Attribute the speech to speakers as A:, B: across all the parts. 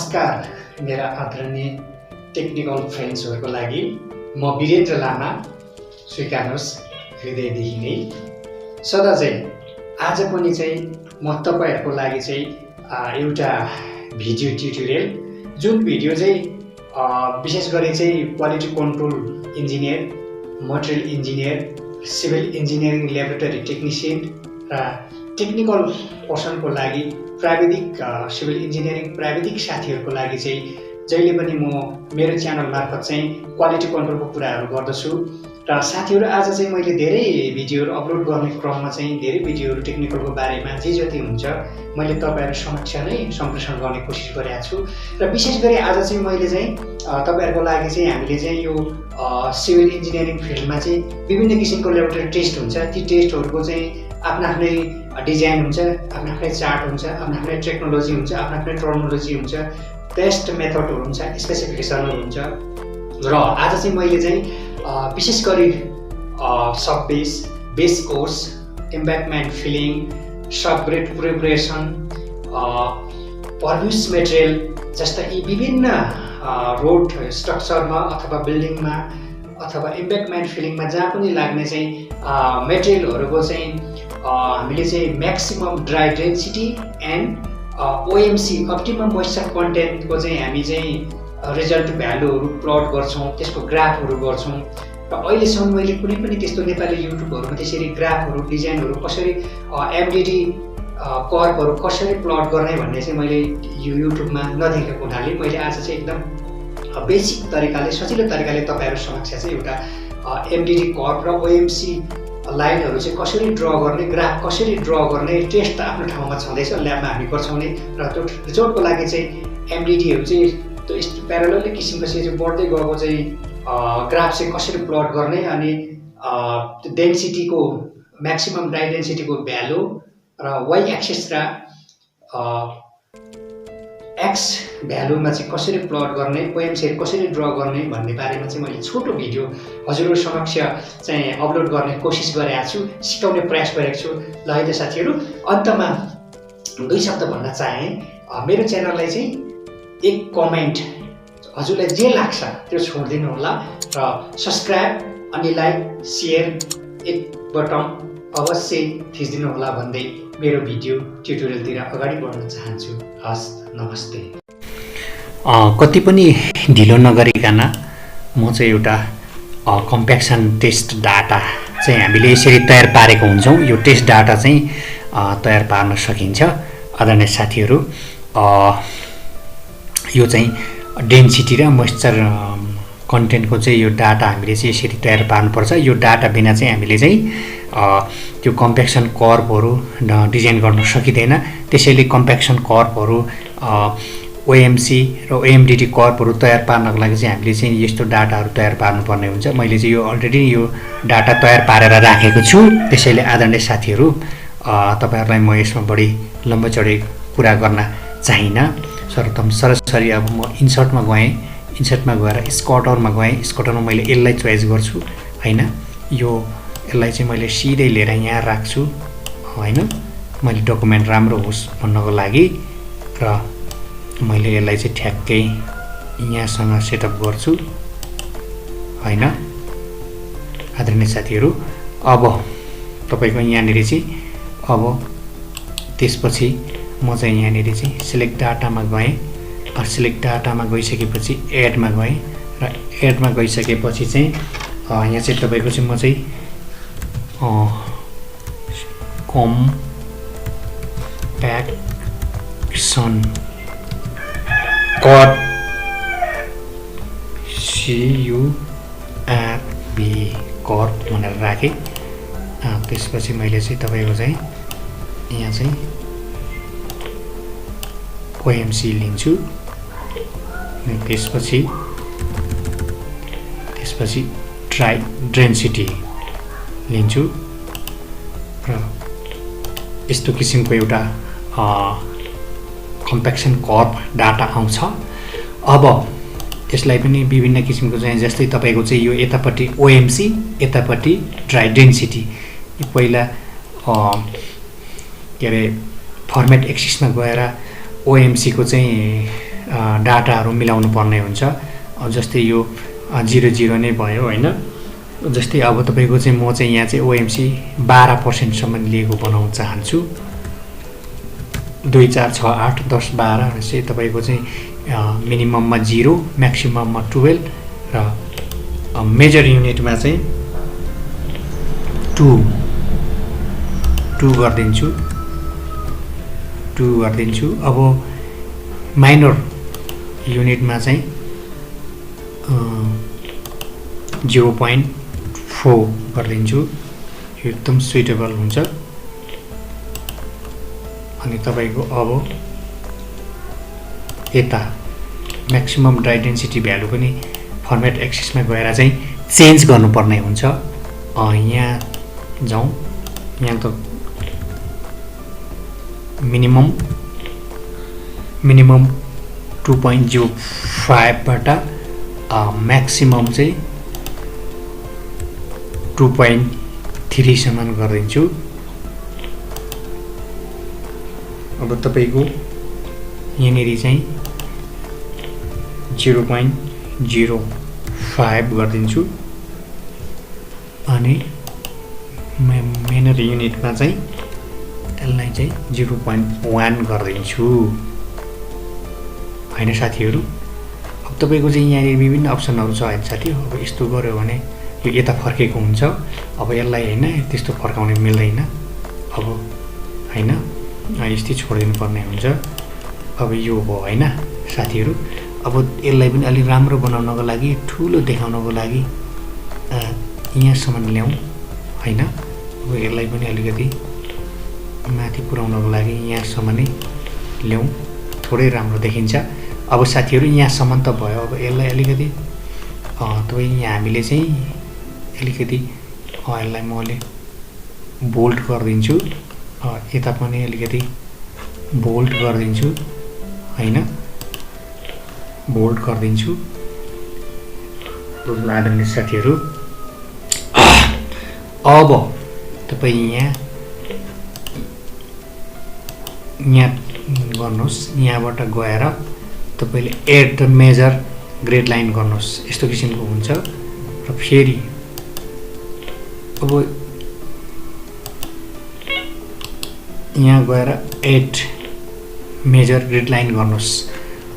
A: नमस्कार मेरा आदरणीय टेक्निकल फ्रेन्ड्सहरुको लागि म वीरेन्द्र लामा स्वीकार्नुहोस् हृदयदेखि नै सदा चाहिँ आज पनि चाहिँ म तपाईहरुको लागि चाहिँ एउटा भिडियो ट्युटोरियल जुन भिडियो चाहिँ विशेष गरी चाहिँ quality control engineer material engineer civil engineering laboratory technician र टेक्निकल पर्सनको लागि प्राविधिक सिभिल इन्जिनियरिङ प्राविधिक साथीहरुको लागि चाहिँ जहिले पनि म मेरो च्यानल मार्फत चाहिँ क्वालिटी कन्ट्रोलको कुराहरु गर्दछु र साथीहरु आज चाहिँ मैले धेरै भिडियोहरु अपलोड गर्ने क्रममा चाहिँ धेरै भिडियोहरु टेक्निकलको बारेमा जे जति हुन्छ मैले तपाईहरु समक्ष नै सम्प्रेषण गर्ने कोसिस गरेको छु र विशेष गरी आज चाहिँ मैले चाहिँ तपाईहरुको लागि चाहिँ हामीले चाहिँ यो सिभिल इन्जिनियरिङ फिल्डमा चाहिँ विभिन्न किसिमको ल्याबोरेटरी टेस्ट हुन्छ ती टेस्टहरुको चाहिँ आफ्नै डिजाइन हुन्छ आफ्नै चार्ट हुन्छ आफ्नै टेक्नोलोजी हुन्छ आफ्नै टर्मिनोलोजी हुन्छ टेस्ट मेथडहरु हुन्छ स्पेसिफिकेसनहरु हुन्छ र आज चाहिँ मैले चाहिँ विशेष गरी सब बेस कोर्स इम्प्याक्टमेन्ट फिलिङ सब ग्रेड प्रिपरेसन पर्भियस मेटेरियल जस्ता यी विभिन्न रोड स्ट्रक्चरमा अथवा बिल्डिङमा अथवा इम्प्याक्टमेन्ट फिलिङमा जहाँ पनि लाग्ने चाहिँ मेटेरियलहरुको चाहिँ हामीले चाहिँ maximum dry density and OMC optimum moisture content को चाहिँ हामी चाहिँ रिजल्ट भ्यालुहरु प्लट गर्छौं त्यसको ग्राफहरु गर्छौं र अहिले सम्म मैले कुनै पनि त्यस्तो नेपाली युट्युबहरुमा त्यसरी ग्राफहरु डिजाइनहरु कसरी MDD कर्भहरु कसरी प्लट गर्ने भन्ने चाहिँ मैले यो युट्युबमा नदेखेको हुनाले मैले आज चाहिँ एकदम बेसिक तरिकाले सजिलो तरिकाले तपाईहरु समक्ष चाहिँ एउटा MDD कर्भ र OMC लाइनहरु चाहिँ कसरी ड्रा गर्ने ग्राफ कसरी ड्रा गर्ने टेस्ट त आफ्नो ठाउँमा छँदैछ ल्याबमा हामी गर्छौं र त्यो रिजल्टको लागि चाहिँ MDD हरु चाहिँ त्यो प्यारालल किसिमको चाहिँ बढ्दै गएको चाहिँ ग्राफ चाहिँ कसरी प्लट गर्ने अनि डेन्सिटीको म्याक्सिमम ड्राई डेन्सिटीको भ्यालु र y एक्सिस र x भ्यालुमा चाहिँ कसरी प्लट गर्ने OMC कसरी ड्रा गर्ने भन्ने बारेमा चाहिँ मैले छोटो भिडियो हजुरहरु समक्ष चाहिँ अपलोड गर्ने कोसिस गरेको छु सिकाउने प्रयास गरेको छु ल है त साथीहरु अन्तमा दुई शब्द भन्न चाहे मेरो च्यानललाई चाहिँ एक कमेन्ट हजुरलाई जे लाग्छ त्यो छोड्दिनु होला र सब्स्क्राइब अनि लाइक शेयर एक बटन अवश्य थिच्दिनु होला भन्दै मेरो भिडियो ट्युटोरियलतिर अगाडि बढ्न चाहन्छु हस् नमस्ते
B: कति पनि ढिलो नगरिकन म चाहिँ एउटा कम्प्याक्सन टेस्ट डाटा चाहिँ हामीले यसरी तयार पारेको हुन्छौं यो टेस्ट डाटा चाहिँ तयार पार्न सकिन्छ आदरणीय साथीहरु यो चाहिँ डेन्सिटी र मोइस्चर कन्टेन्टको चाहिँ यो डाटा हामीले चाहिँ यसरी तयार पार्नुपर्छ यो डाटा बिना चाहिँ हामीले चाहिँ त्यो कम्प्याक्सन कर्भहरु डिजाइन गर्न सकिदैन त्यसैले कम्प्याक्सन कर्भहरु OMC र MDD कर्भहरु तयार पार्नको लागि चाहिँ हामीले चाहिँ यस्तो डाटाहरु तयार पार्नुपर्ने हुन्छ मैले चाहिँ यो अलरेडी यो डाटा तयार पारेर राखेको छु त्यसैले आदरणीय साथीहरु तपाईहरुलाई म यसमा बढी लम्बा चौडै कुरा गर्न चाहिन सर्वप्रथम सरसरी अब म इन्सर्टमा गएर स्कटरमा गए स्कटरमा मैले यसलाई चोइस गर्छु हैन यो यसलाई चाहिँ मैले सिधै लिएर यहाँ राख्छु हैन मैले डकुमेन्ट राम्रो होस् भन्नको लागि र मैले यसलाई चाहिँ ठ्याक्कै यहाँसँग सेटअप गर्छु हैन आदरणीय साथीहरु अब तपाईको यहाँनेरि चाहिँ अब त्यसपछि म चाहिँ यहाँनेरि चाहिँ सिलेक्ट डाटामा गए सिलेक्ट डाटामा गइसकेपछि एडमा गए र एडमा गइसकेपछि चाहिँ यहाँ चाहिँ तपाईको चाहिँ म चाहिँ compaction curve CURV कर्भ भनेर राखे त्यसपछि मैले चाहिँ तपाईको चाहिँ यहाँ चाहिँ OMC लिन्छु त्यसपछि ड्राई डेन्सिटी लिन्छु र यस्तो किसिमको एउटा कम्प्याक्सन कर्भ डाटा आउँछ अब यसलाई पनि विभिन्न किसिमको चाहिँ जस्तै तपाईको चाहिँ यो यतापट्टि OMC यतापट्टि ड्राई डेन्सिटी पहिला के रे फर्मेट एक्सिसमा गएर OMC को चाहिँ डाटाहरू मिलाउनु पर्ने हुन्छ। जस्तै यो 00 नै भयो होइन। जस्तै अब तपाईँको चाहिँ म चाहिँ यहाँ चाहिँ OMC 12% सम्म लिएको बनाउन चाहन्छु। 2 4 6 8 10 12 चाहिँ तपाईँको चाहिँ मिनिमममा 0, म्याक्सिमममा 12 र मेजर युनिटमा चाहिँ 2 गरिदिन्छु। अब माइनर युनिटमा चाहिँ 0.4 गरिदिन्छु। यो एकदम सुइटेबल हुन्छ। अनि तपाईँको अब यता म्याक्सिमम ड्राई डेन्सिटी भ्यालु पनि फर्मेट एक्सिसमा गएर चाहिँ चेन्ज गर्नुपर्ने हुन्छ। यहाँ जाउँ। यहाँ त मिनिमम 2.05 बाट म्याक्सिमम चाहिँ 2.3 सम्म गरिदिन्छु। अब तपाईँको यहाँनिर चाहिँ 0.05 गरिदिन्छु। अनि मेनर युनिटमा चाहिँ यसलाई चाहिँ 0.1 गरिदिन्छु होइन साथीहरू। अब तपाईँको चाहिँ यहाँनिर विभिन्न अप्सनहरू छ होइन साथी। अब यस्तो गऱ्यो भने यो यता फर्केको हुन्छ। अब यसलाई होइन त्यस्तो फर्काउन मिल्दैन अब होइन, यस्तै छोडिदिनु पर्ने हुन्छ। अब यो हो होइन साथीहरू। अब यसलाई पनि अलि राम्रो बनाउनको लागि, ठुलो देखाउनको लागि यहाँसम्म ल्याउँ होइन। अब यसलाई पनि अलिकति माथि पुर्याउनको लागि यहाँसम्म नै ल्याउँ, थोरै राम्रो देखिन्छ। अब साथीहरू यहाँसम्म त भयो। अब यसलाई अलिकति तपाईँ यहाँ हामीले चाहिँ अलिकति यसलाई म बोल्ड गरिदिन्छु। यता पनि अलिकति बोल्ड गरिदिन्छु होइन, बोल्ड गरिदिन्छु। आदरणीय साथीहरू अब तपाईँ यहाँ गर्नुहोस्। यहाँबाट गएर तपाईँले add the major grade line गर्नुहोस्। यस्तो किसिमको हुन्छ। र फेरि अब यहाँ गएर एड मेजर ग्रिड लाइन गर्नुहोस्।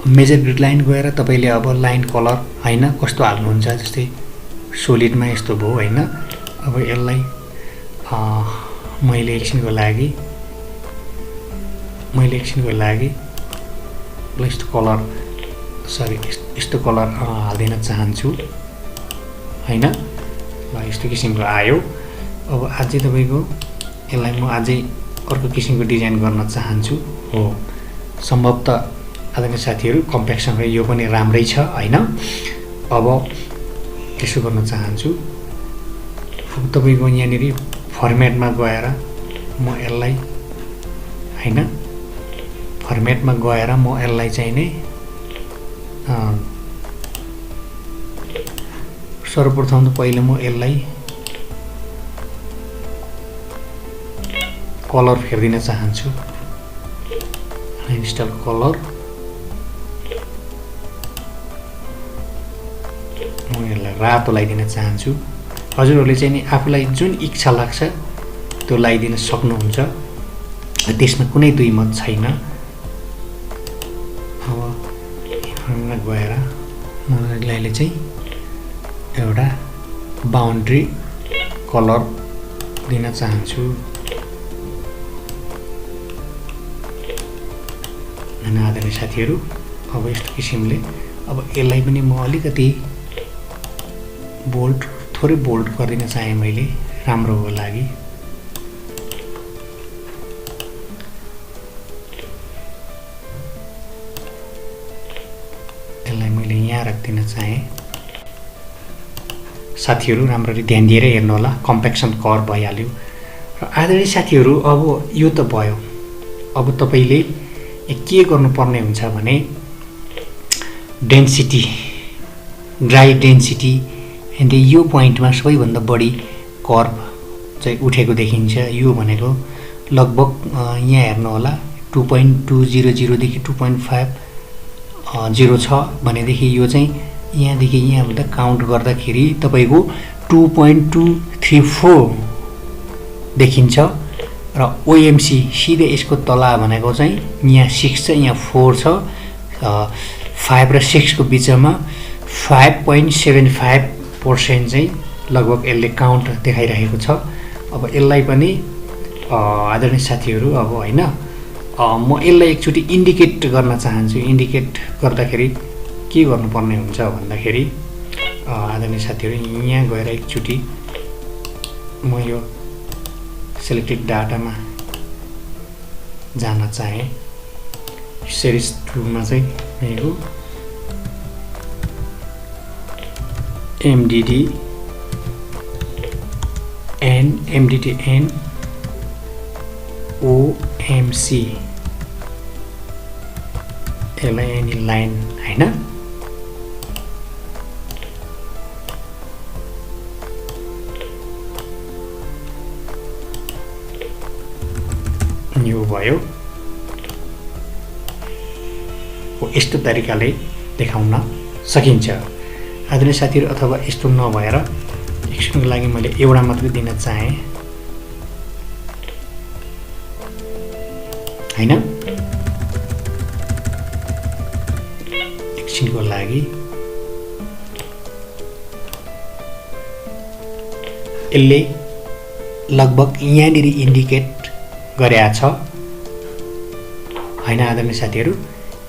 B: मेजर ग्रिड लाइन गएर तपाईँले अब लाइन कलर होइन कस्तो हाल्नुहुन्छ। जस्तै सोलिडमा यस्तो भयो होइन। अब यसलाई मैले एकछिनको लागि यस्तो कलर यस्तो कलर हालिदिन चाहन्छु होइन। ल यस्तो किसिमको आयो। अब अझै तपाईँको यसलाई म अझै अर्को किसिमको डिजाइन गर्न चाहन्छु हो। सम्भवतः आदरणीय साथीहरू कम्प्याक्सन यो पनि राम्रै छ होइन। अब यसो गर्न चाहन्छु। अब तपाईँको यहाँनिर फर्मेटमा गएर म यसलाई होइन, फर्मेटमा गएर म यसलाई चाहिँ नै सर्वप्रथम त पहिले म यसलाई कलर फेर्दिन चाहन्छु। इन्स्टल कलर म यसलाई रातो लगाइदिन चाहन्छु। हजुरहरूले चाहिँ नि आफूलाई जुन इच्छा लाग्छ त्यो लगाइदिन सक्नुहुन्छ। त्यसमा कुनै दुई मत छैन। अब यहाँ गएर म यसलाई चाहिँ एउटा बाउन्ड्री कलर दिन चाहन्छु। आदरणीय साथीहरू अब यस्तो किसिमले अब यसलाई पनि म अलिकति बोल्ड, थोरै बोल्ड गरिदिन चाहेँ मैले राम्रोको लागि। यसलाई मैले यहाँ राख्दिन चाहेँ। साथीहरू राम्ररी ध्यान दिएर हेर्नु होला। कम्प्याक्सन कर्भ भइहाल्यो। र आदरणीय साथीहरू अब यो त भयो। अब तपाईँले के गर्नुपर्ने हुन्छ भने डेन्सिटी, ड्राई डेन्सिटी एन्ड यो पोइन्टमा सबैभन्दा बढी कर्भ चाहिँ उठेको देखिन्छ। यो भनेको लगभग यहाँ हेर्नु होला 2.200 देखि 2.5 0 छ भनेदेखि यो चाहिँ यहाँदेखि यहाँबाट काउन्ट गर्दाखेरि तपाईँको 2.234 देखिन्छ र OMC सिधै यसको तला भनेको चाहिँ यहाँ 6 छ यहाँ 4 छ 5 र 6 को बिचमा 5.75% चाहिँ लगभग यसले काउन्ट देखाइरहेको छ। अब यसलाई पनि आदरणीय साथीहरू अब हैन म यसलाई एकचोटि इन्डिकेट गर्न चाहन्छु। इन्डिकेट गर्दाखेरि के गर्नुपर्ने हुन्छ भन्दाखेरि आदरणीय साथीहरू यहाँ गएर एकचोटि म यो सेलेक्टेड डाटामा जान चाहे। सिरिज 2 मा चाहिँ मेरो MDD and OMC यसलाई एनी लाइन हैन यो भयो। यस्तो तरिकाले देखाउन सकिन्छ आदरणीय साथीहरू। अथवा यस्तो नभएर एकछिनको लागि मैले एउटा मात्रै दिन चाहे हैन। एकछिनको लागि यसले लगभग यहाँनिर इन्डिकेट गरेको छ हैन आदरणीय साथीहरू।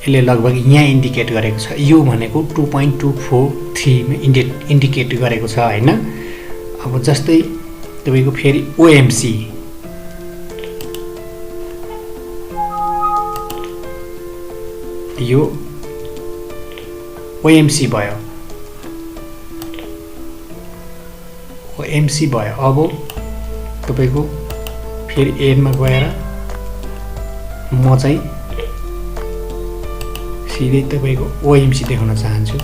B: यसले लगभग यहाँ इन्डिकेट गरेको छ। यो भनेको 2.243 मा इन्डिकेट गरेको छ हैन। अब जस्तै तपाईको फेरि OMC यो OMC भयो अब तपाईको फेरि एडमा गएर म चाहिँ सिधै तपाईको OMC देखाउन चाहन्छु।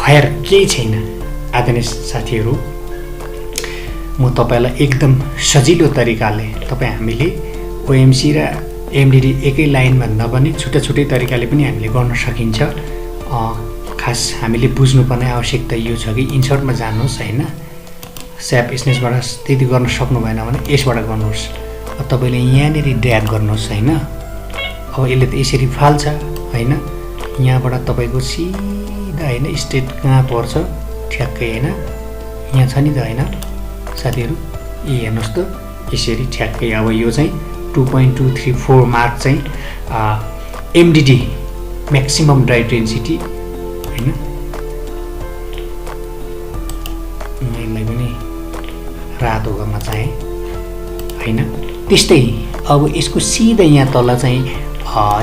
B: खैर केही छैन आदरणीय साथीहरू। म तपाईलाई एकदम सजिलो तरिकाले हामीले OMC र MDD एकै लाइनमा भन्दा पनि छुट्टा छुट्टै तरिकाले पनि हामीले गर्न सकिन्छ। खास हामीले बुझ्नुपर्ने आवश्यकता यो छ कि इन्सर्टमा जानुहोस् हैन। स्याप स्नेचबाट त्यति गर्न सक्नु भएन भने यसबाट गर्नुहोस्। तपाईले यहाँनिर ड्र्याग गर्नुहोस् हैन। अब यसले त यसरी फाल्छ हैन। यहाँबाट तपाईको सिधा हैन स्टेट कहाँ पर्छ ठ्याक्कै हैन यहाँ छ नि त हैन साथीहरू। हेर्नुहोस् त यसरी ठ्याक्कै। अब यो चाहिँ 2.234 मार्क चाहिँ MDD म्याक्सिमम ड्राई डेन्सिटी हैन। यसलाई पनि रातो गर्न चाहे हैन। त्यस्तै अब यसको सिधा यहाँ तल चाहिँ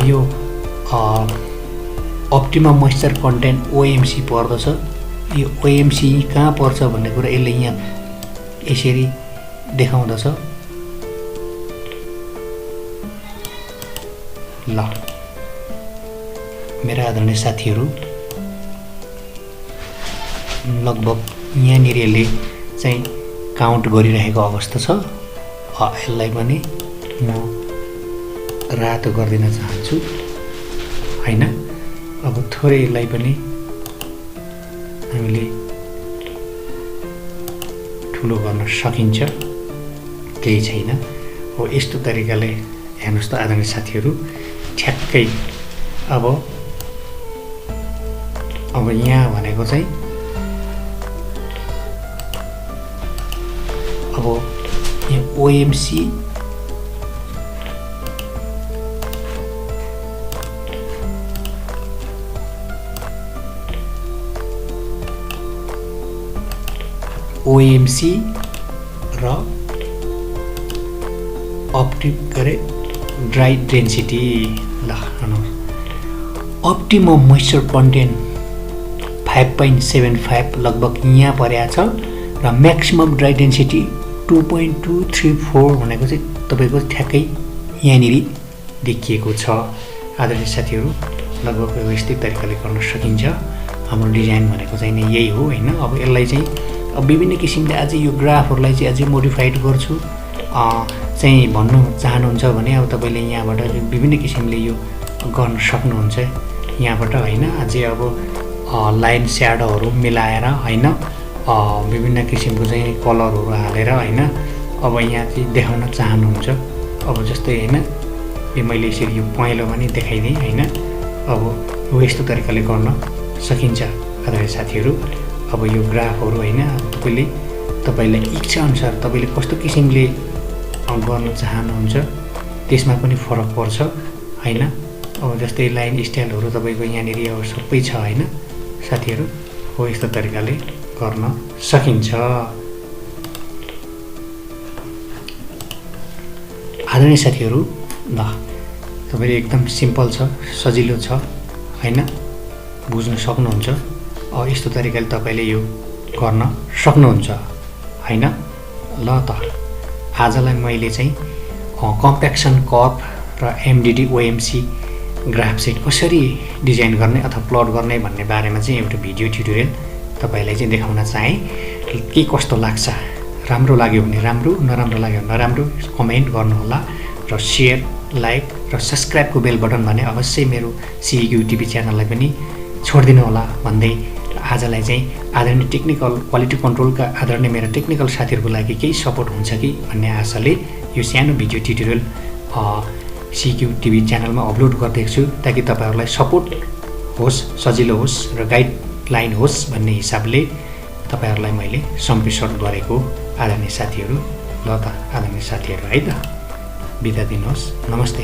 B: यो अप्टिमम मोइस्चर कन्टेन्ट OMC पर्दछ। यो OMC कहाँ पर्छ भन्ने कुरा यसले यहाँ यसरी देखाउँदछ। ल मेरा आदरणीय साथीहरू लगभग यहाँनिर यसले चाहिँ काउन्ट गरिरहेको अवस्था छ। यसलाई पनि म रातो गरिदिन चाहन्छु हैन। अब थोरै यसलाई पनि हामीले ठुलो गर्न सकिन्छ केही छैन। हो यस्तो तरिकाले हेर्नुहोस् त आदरणीय साथीहरू ठ्याक्कै। अब यहाँ भनेको चाहिँ अब यहाँ OMC र ड्राई डेन्सिटी ल अप्टिमम मोइस्चर कन्टेन्ट 5.75 लगभग यहाँ परेको छ र म्याक्सिमम ड्राई डेन्सिटी 2.234 भनेको चाहिँ तपाईको ठ्याक्कै यहाँनिर देखिएको छ आदरणीय साथीहरू। लगभग व्यवस्थित तरिकाले गर्न सकिन्छ। हाम्रो डिजाइन भनेको चाहिँ नि यही हो होइन। अब यसलाई चाहिँ अब विभिन्न किसिमले अझै यो ग्राफहरूलाई चाहिँ अझै मोडिफाइड गर्छु चाहिँ भन्नु चाहनुहुन्छ भने अब तपाईँले यहाँबाट विभिन्न किसिमले यो गर्न सक्नुहुन्छ यहाँबाट होइन। अझै अब लाइन स्याडोहरू मिलाएर होइन विभिन्न किसिमको चाहिँ कलरहरू हालेर होइन अब यहाँ चाहिँ देखाउन चाहनुहुन्छ। अब जस्तै होइन यो मैले यसरी यो पहेँलो पनि देखाइदिएँ होइन। अब हो यस्तो तरिकाले गर्न सकिन्छ आदरणीय साथीहरू। अब यो ग्राफहरू होइन तपाईँलाई इच्छाअनुसार तपाईँले कस्तो किसिमले गर्न चाहनुहुन्छ त्यसमा पनि फरक पर्छ होइन। अब जस्तै लाइन स्टाइलहरू तपाईँको यहाँनिर अब सबै छ होइन साथीहरू। हो यस्तो तरिकाले गर्न सकिन्छ। आदरणीय साथीहरू ल तपाईँले एकदम सिम्पल छ, सजिलो छ होइन, बुझ्न सक्नुहुन्छ। यस्तो तरिकाले तपाईँले यो गर्न सक्नुहुन्छ होइन। ल त आजलाई मैले चाहिँ कम्प्याक्सन कर्भ र MDD OMC ग्राफ चाहिँ कसरी डिजाइन गर्ने अथवा प्लट गर्ने भन्ने बारेमा चाहिँ एउटा भिडियो ट्युटोरियल तपाईँलाई चाहिँ देखाउन चाहेँ। के कस्तो लाग्छ, राम्रो लाग्यो भने राम्रो, नराम्रो लाग्यो भने नराम्रो कमेन्ट गर्नुहोला र सेयर, लाइक र सब्सक्राइबको बेल बटन भने अवश्य मेरो CEQ TV च्यानललाई पनि छोडिदिनु होला भन्दै आजलाई चाहिँ आदरणीय टेक्निकल क्वालिटी कन्ट्रोलका आदरणीय मेरा टेक्निकल साथीहरूको लागि केही सपोर्ट हुन्छ कि भन्ने आशाले यो सानो भिडियो ट्युटोरियल CEQ TV च्यानलमा अपलोड गरिदिएको छु ताकि तपाईँहरूलाई सपोर्ट होस्, सजिलो होस् र गाइडलाइन होस् भन्ने हिसाबले तपाईँहरूलाई मैले सम्प्रेषण गरेको आदरणीय साथीहरू। ल त आदरणीय साथीहरू है त बिदा दिनुहोस्। नमस्ते।